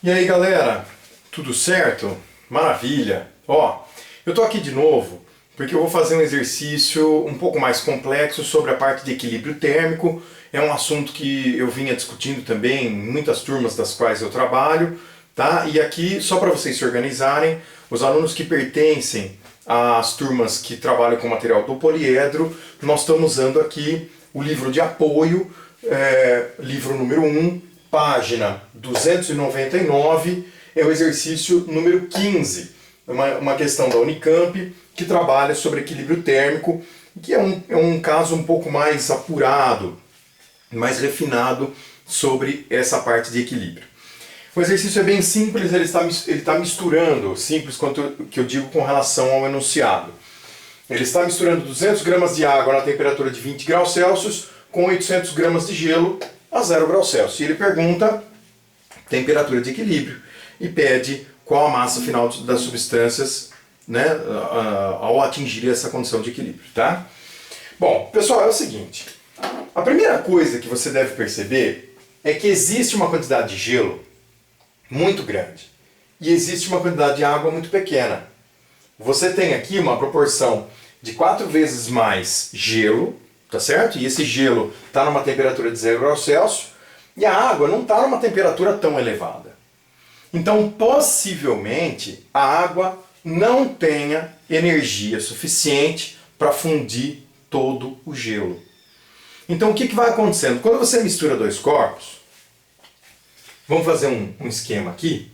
E aí galera, tudo certo? Maravilha! Ó, eu tô aqui de novo porque eu vou fazer um exercício um pouco mais complexo sobre a parte de equilíbrio térmico. É um assunto que eu vinha discutindo também em muitas turmas das quais eu trabalho, tá? E aqui, só para vocês se organizarem, os alunos que pertencem às turmas que trabalham com material do poliedro, nós estamos usando aqui o livro de apoio, livro número 1, página 299, é o exercício número 15, uma questão da Unicamp que trabalha sobre equilíbrio térmico, que é um caso um pouco mais apurado, mais refinado sobre essa parte de equilíbrio. O exercício é bem simples, ele está misturando, simples quanto que eu digo com relação ao enunciado. Ele está misturando 200 gramas de água na temperatura de 20 graus Celsius com 800 gramas de gelo a 0 graus Celsius. E ele pergunta temperatura de equilíbrio e pede qual a massa final das substâncias, né, ao atingir essa condição de equilíbrio, tá? Bom, pessoal, é o seguinte. A primeira coisa que você deve perceber é que existe uma quantidade de gelo muito grande e existe uma quantidade de água muito pequena. Você tem aqui uma proporção de 4 vezes mais gelo, tá certo? E esse gelo está numa temperatura de 0 graus Celsius e a água não está numa temperatura tão elevada. Então, possivelmente, a água não tenha energia suficiente para fundir todo o gelo. Então, o que vai acontecendo? Quando você mistura dois corpos, vamos fazer um esquema aqui.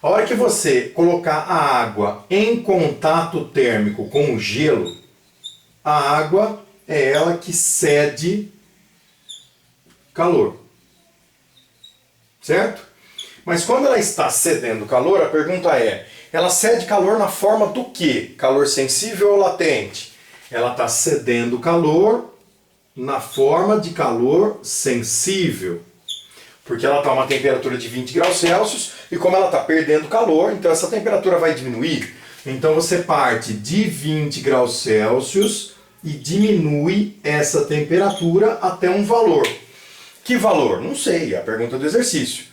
A hora que você colocar a água em contato térmico com o gelo, a água é ela que cede calor. Certo? Mas quando ela está cedendo calor, a pergunta é, ela cede calor na forma do quê? Calor sensível ou latente? Ela está cedendo calor na forma de calor sensível. Porque ela está a uma temperatura de 20 graus Celsius e como ela está perdendo calor, então essa temperatura vai diminuir. Então você parte de 20 graus Celsius e diminui essa temperatura até um valor. Que valor? Não sei, é a pergunta do exercício.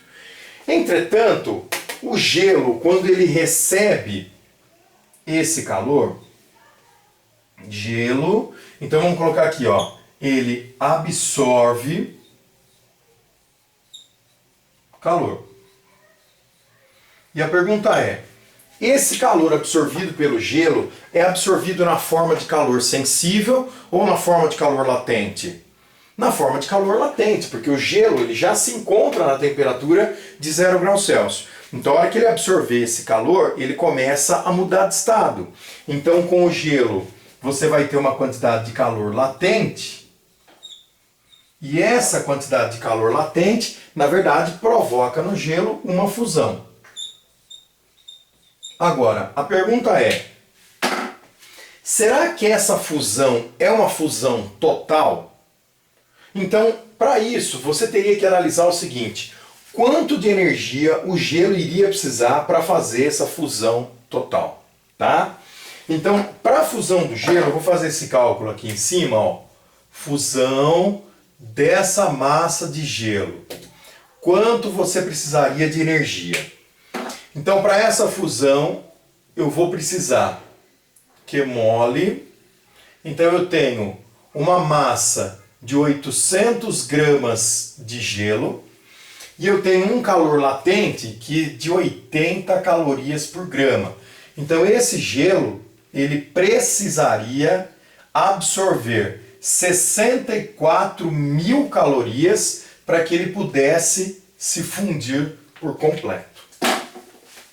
Entretanto, o gelo, quando ele recebe esse calor, gelo, então vamos colocar aqui, ó, ele absorve calor. E a pergunta é, esse calor absorvido pelo gelo é absorvido na forma de calor sensível ou na forma de calor latente? Na forma de calor latente, porque o gelo ele já se encontra na temperatura de 0 graus Celsius. Então, a hora que ele absorver esse calor, ele começa a mudar de estado. Então, com o gelo, você vai ter uma quantidade de calor latente, e essa quantidade de calor latente, na verdade, provoca no gelo uma fusão. Agora, a pergunta é, será que essa fusão é uma fusão total? Então, para isso, você teria que analisar o seguinte, quanto de energia o gelo iria precisar para fazer essa fusão total, tá? Então, para a fusão do gelo, eu vou fazer esse cálculo aqui em cima, ó, fusão dessa massa de gelo. Quanto você precisaria de energia? Então, para essa fusão, eu vou precisar Q mole. Então, eu tenho uma massa de 800 gramas de gelo e eu tenho um calor latente de 80 calorias por grama. Então, esse gelo, ele precisaria absorver 64 mil calorias para que ele pudesse se fundir por completo.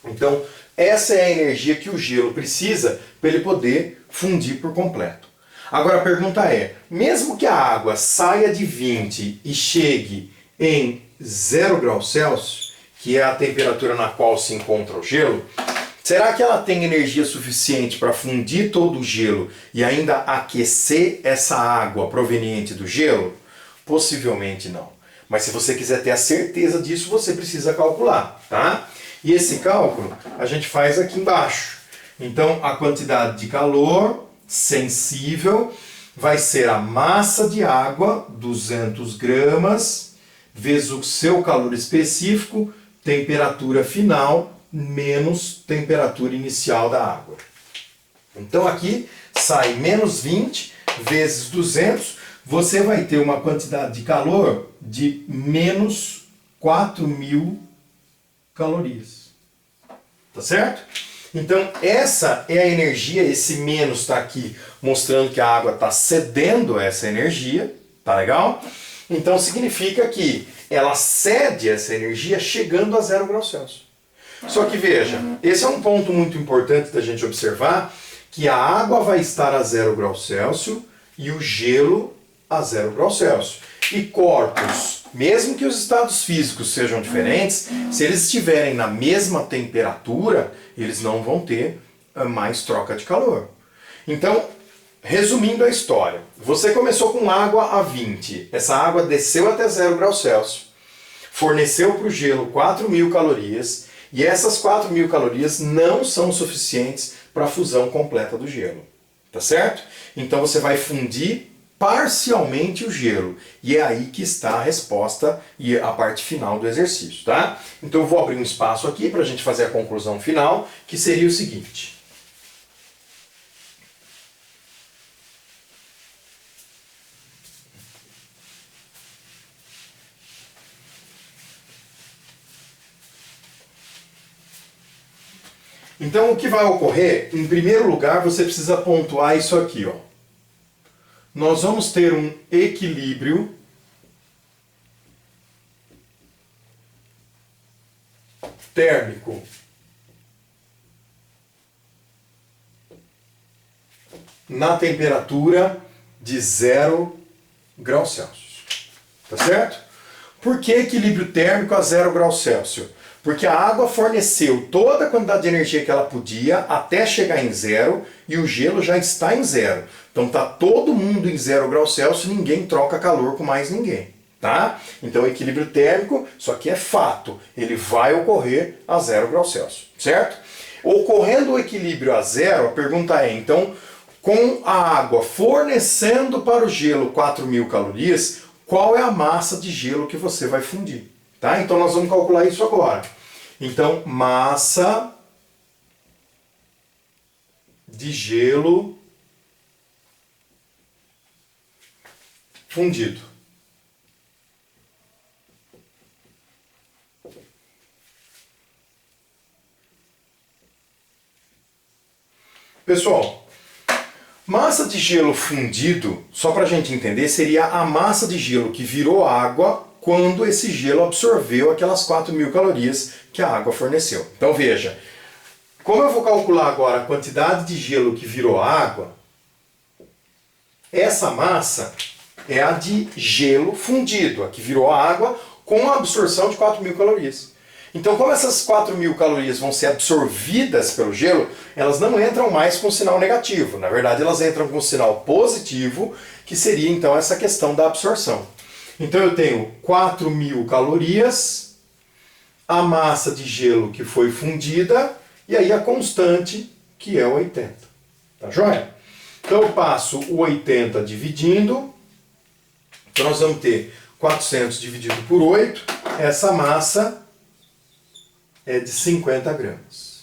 Então, essa é a energia que o gelo precisa para ele poder fundir por completo. Agora a pergunta é, mesmo que a água saia de 20 e chegue em 0 graus Celsius, que é a temperatura na qual se encontra o gelo, será que ela tem energia suficiente para fundir todo o gelo e ainda aquecer essa água proveniente do gelo? Possivelmente não. Mas se você quiser ter a certeza disso, você precisa calcular, tá? E esse cálculo a gente faz aqui embaixo. Então, a quantidade de calor sensível vai ser a massa de água, 200 gramas, vezes o seu calor específico, temperatura final menos temperatura inicial da água. Então aqui sai menos 20 vezes 200, você vai ter uma quantidade de calor de menos 4.000 calorias. Tá certo? Então essa é a energia, esse menos está aqui mostrando que a água está cedendo essa energia, tá legal? Então significa que ela cede essa energia chegando a 0 graus Celsius. Só que veja, esse é um ponto muito importante da gente observar, que a água vai estar a 0 graus Celsius e o gelo a 0 graus Celsius. E corpos, mesmo que os estados físicos sejam diferentes, se eles estiverem na mesma temperatura, eles não vão ter mais troca de calor. Então, resumindo a história, você começou com água a 20, essa água desceu até 0 graus Celsius, forneceu para o gelo 4.000 calorias, e essas 4.000 calorias não são suficientes para a fusão completa do gelo. Tá certo? Então você vai fundir parcialmente o gelo. E é aí que está a resposta e a parte final do exercício, tá? Então eu vou abrir um espaço aqui para a gente fazer a conclusão final, que seria o seguinte. Então o que vai ocorrer? Em primeiro lugar, você precisa pontuar isso aqui, ó. Nós vamos ter um equilíbrio térmico na temperatura de 0 graus Celsius. Tá certo? Por que equilíbrio térmico a 0 graus Celsius? Porque a água forneceu toda a quantidade de energia que ela podia até chegar em 0 e o gelo já está em 0. Então está todo mundo em 0 graus Celsius e ninguém troca calor com mais ninguém. Tá? Então o equilíbrio térmico, isso aqui é fato, ele vai ocorrer a 0 graus Celsius, certo? Ocorrendo o equilíbrio a 0, a pergunta é, então, com a água fornecendo para o gelo 4.000 calorias, qual é a massa de gelo que você vai fundir? Tá? Então nós vamos calcular isso agora. Então, massa de gelo fundido. Pessoal, massa de gelo fundido, só para a gente entender, seria a massa de gelo que virou água quando esse gelo absorveu aquelas 4.000 calorias que a água forneceu. Então veja, como eu vou calcular agora a quantidade de gelo que virou água, essa massa é a de gelo fundido, a que virou água com a absorção de 4.000 calorias. Então, como essas 4.000 calorias vão ser absorvidas pelo gelo, elas não entram mais com sinal negativo. Na verdade, elas entram com sinal positivo, que seria então essa questão da absorção. Então eu tenho 4.000 calorias, a massa de gelo que foi fundida, e aí a constante, que é 80. Tá joia? Então eu passo o 80 dividindo, então nós vamos ter 400 dividido por 8, essa massa é de 50 gramas.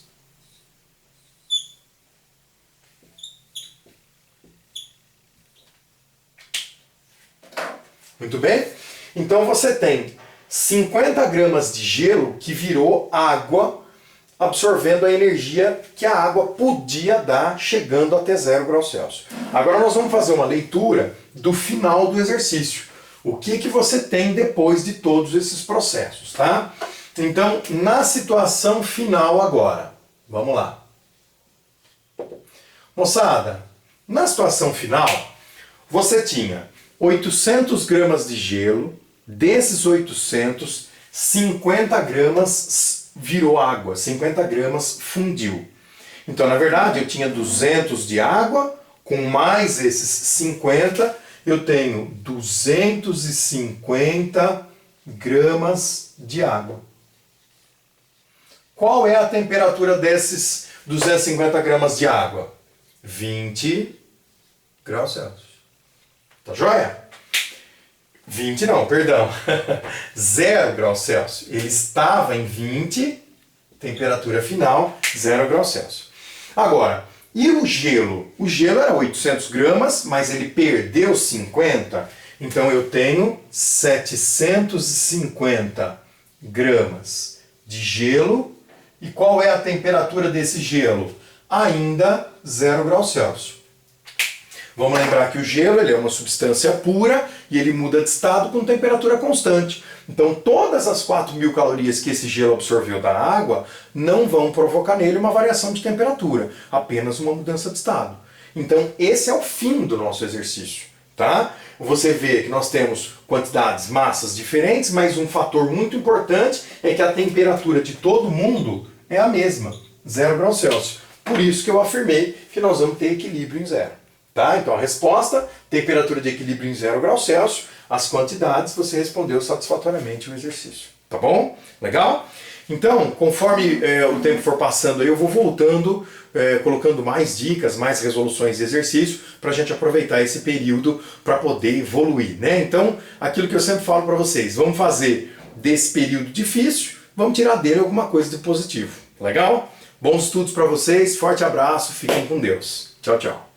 Muito bem? Então você tem 50 gramas de gelo que virou água, absorvendo a energia que a água podia dar chegando até 0 graus Celsius. Agora nós vamos fazer uma leitura do final do exercício. O que você tem depois de todos esses processos, tá? Então, na situação final agora, vamos lá. Moçada, na situação final, você tinha 800 gramas de gelo, desses 800, 50 gramas virou água, 50 gramas fundiu. Então, na verdade, eu tinha 200 de água, com mais esses 50, eu tenho 250 gramas de água. Qual é a temperatura desses 250 gramas de água? 20 graus Celsius. Tá joia? 20 não, perdão. 0 graus Celsius. Ele estava em 20, temperatura final, 0 graus Celsius. Agora, e o gelo? O gelo era 800 gramas, mas ele perdeu 50. Então eu tenho 750 gramas de gelo. E qual é a temperatura desse gelo? Ainda 0 graus Celsius. Vamos lembrar que o gelo ele é uma substância pura e ele muda de estado com temperatura constante. Então todas as 4.000 calorias que esse gelo absorveu da água não vão provocar nele uma variação de temperatura, apenas uma mudança de estado. Então esse é o fim do nosso exercício, tá? Você vê que nós temos quantidades, massas diferentes, mas um fator muito importante é que a temperatura de todo mundo é a mesma, 0 graus Celsius. Por isso que eu afirmei que nós vamos ter equilíbrio em zero. Tá? Então a resposta, temperatura de equilíbrio em 0 graus Celsius, as quantidades, você respondeu satisfatoriamente o exercício. Tá bom? Legal? Então, conforme o tempo for passando, eu vou voltando, colocando mais dicas, mais resoluções de exercício, para a gente aproveitar esse período para poder evoluir. Né? Então, aquilo que eu sempre falo para vocês, vamos fazer desse período difícil, vamos tirar dele alguma coisa de positivo. Legal? Bons estudos para vocês, forte abraço, fiquem com Deus. Tchau, tchau.